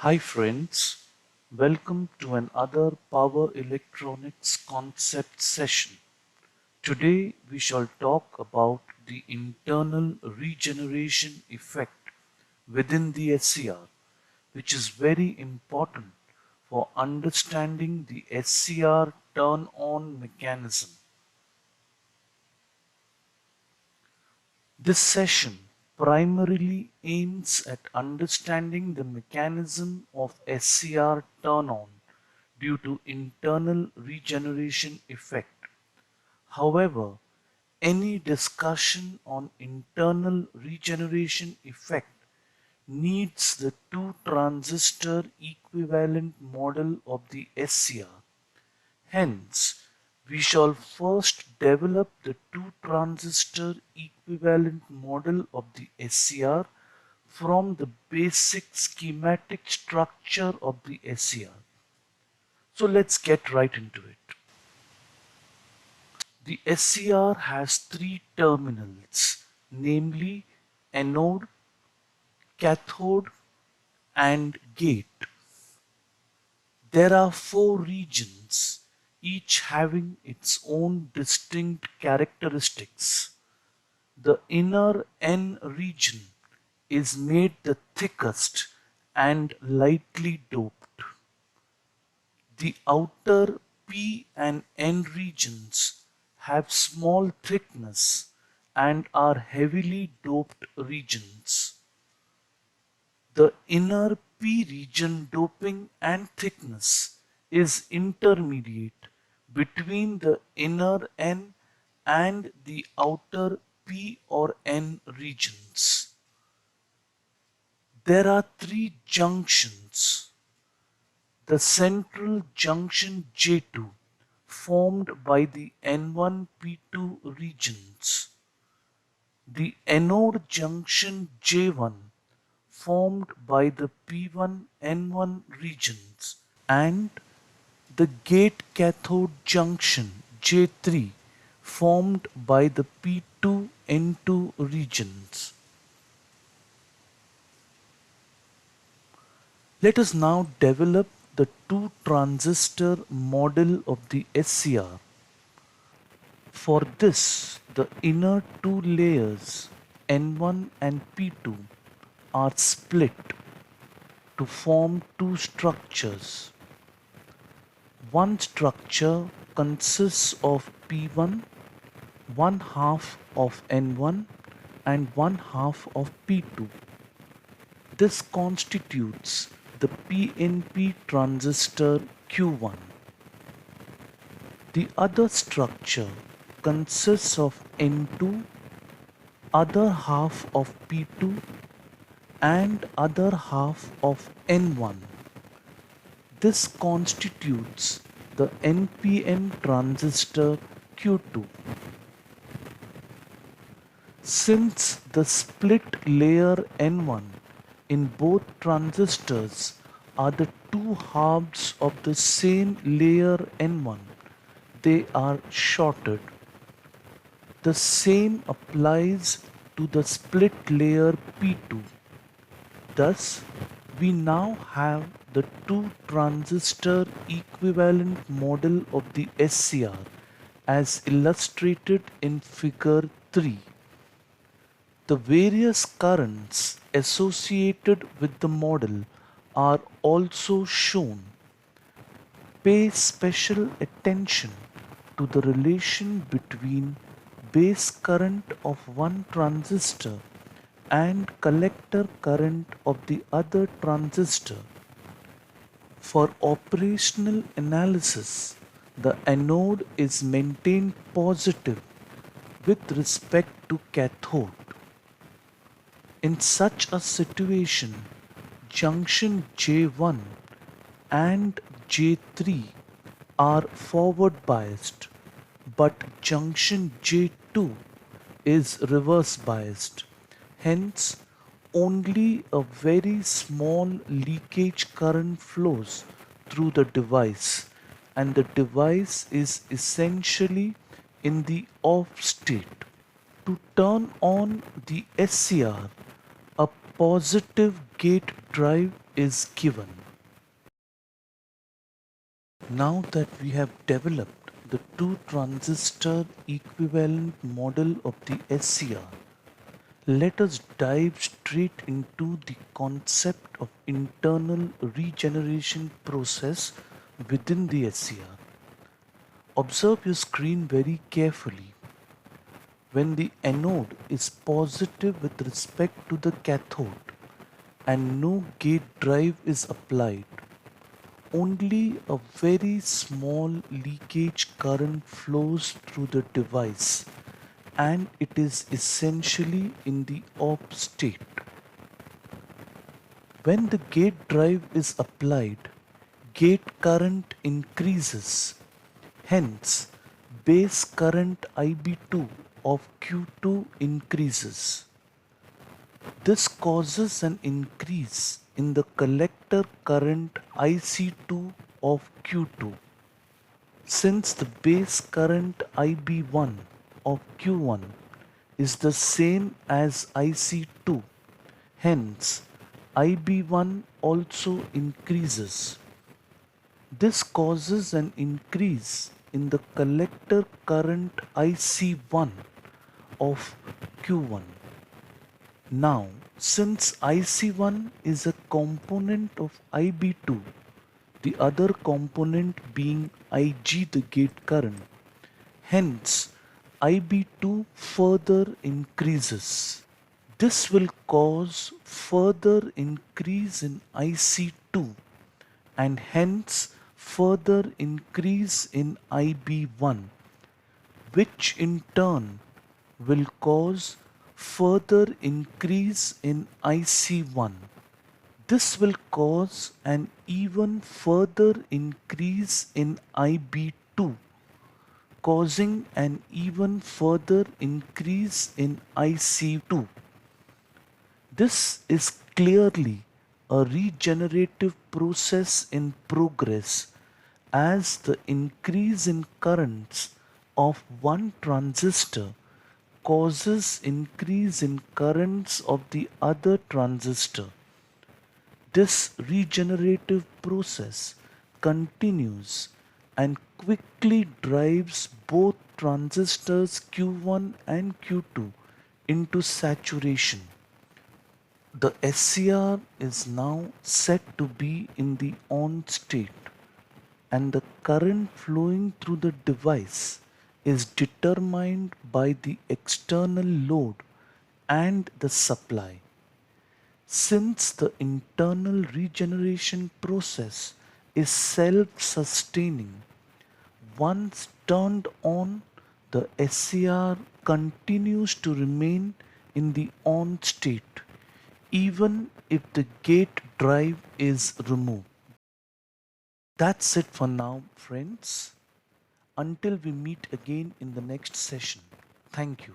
Hi friends, welcome to another power electronics concept session. Today we shall talk about the internal regeneration effect within the SCR, which is very important for understanding the SCR turn-on mechanism. This session primarily aims at understanding the mechanism of SCR turn-on due to internal regeneration effect. However, any discussion on internal regeneration effect needs the two transistor equivalent model of the SCR. Hence, we shall first develop the two transistor equivalent model of the SCR from the basic schematic structure of the SCR. So let's get right into it. The SCR has three terminals, namely anode, cathode, and gate. There are four regions, each having its own distinct characteristics. The inner N region is made the thickest and lightly doped. The outer P and N regions have small thickness and are heavily doped regions. The inner P region doping and thickness is intermediate between the inner N and the outer P or N regions. There are three junctions. The central junction J2 formed by the N1-P2 regions, the anode junction J1 formed by the P1-N1 regions, and the gate cathode junction J3 formed by the P2-N2 regions. Let us now develop the two transistor model of the SCR. For this, the inner two layers N1 and P2 are split to form two structures. One structure consists of P1, one half of N1 and one half of P2. This constitutes the PNP transistor Q1. The other structure consists of N2, other half of P2 and other half of N1. This constitutes the NPN transistor Q2. Since the split layer N1 in both transistors are the two halves of the same layer N1, they are shorted. The same applies to the split layer P2. Thus, we now have the two transistor equivalent model of the SCR as illustrated in figure 3. The various currents associated with the model are also shown. Pay special attention to the relation between base current of one transistor and collector current of the other transistor. For operational analysis, the anode is maintained positive with respect to cathode. In such a situation, junction J1 and J3 are forward biased, but junction J2 is reverse biased. Hence, only a very small leakage current flows through the device, and the device is essentially in the off state. To turn on the SCR, a positive gate drive is given. Now that we have developed the two transistor equivalent model of the SCR, let us dive straight into the concept of internal regeneration process within the SCR. Observe your screen very carefully. When the anode is positive with respect to the cathode and no gate drive is applied, only a very small leakage current flows through the device and it is essentially in the off state. When the gate drive is applied, gate current increases. Hence, base current IB2 of Q2 increases. This causes an increase in the collector current IC2 of Q2. Since the base current IB1 of Q1 is the same as IC2, hence IB1 also increases. This causes an increase in the collector current IC1 of Q1. Now, since IC1 is a component of IB2, the other component being IG, the gate current, hence IB2 further increases. This will cause further increase in IC2 and hence further increase in IB1, which in turn will cause further increase in IC1. This will cause an even further increase in IB2, causing an even further increase in IC2. This is clearly a regenerative process in progress as the increase in currents of one transistor causes increase in currents of the other transistor. This regenerative process continues and quickly drives both transistors Q1 and Q2 into saturation. The SCR is now set to be in the on state and the current flowing through the device is determined by the external load and the supply. Since the internal regeneration process is self-sustaining, once turned on, the SCR continues to remain in the on state even if the gate drive is removed. That's it for now, friends. Until we meet again in the next session. Thank you.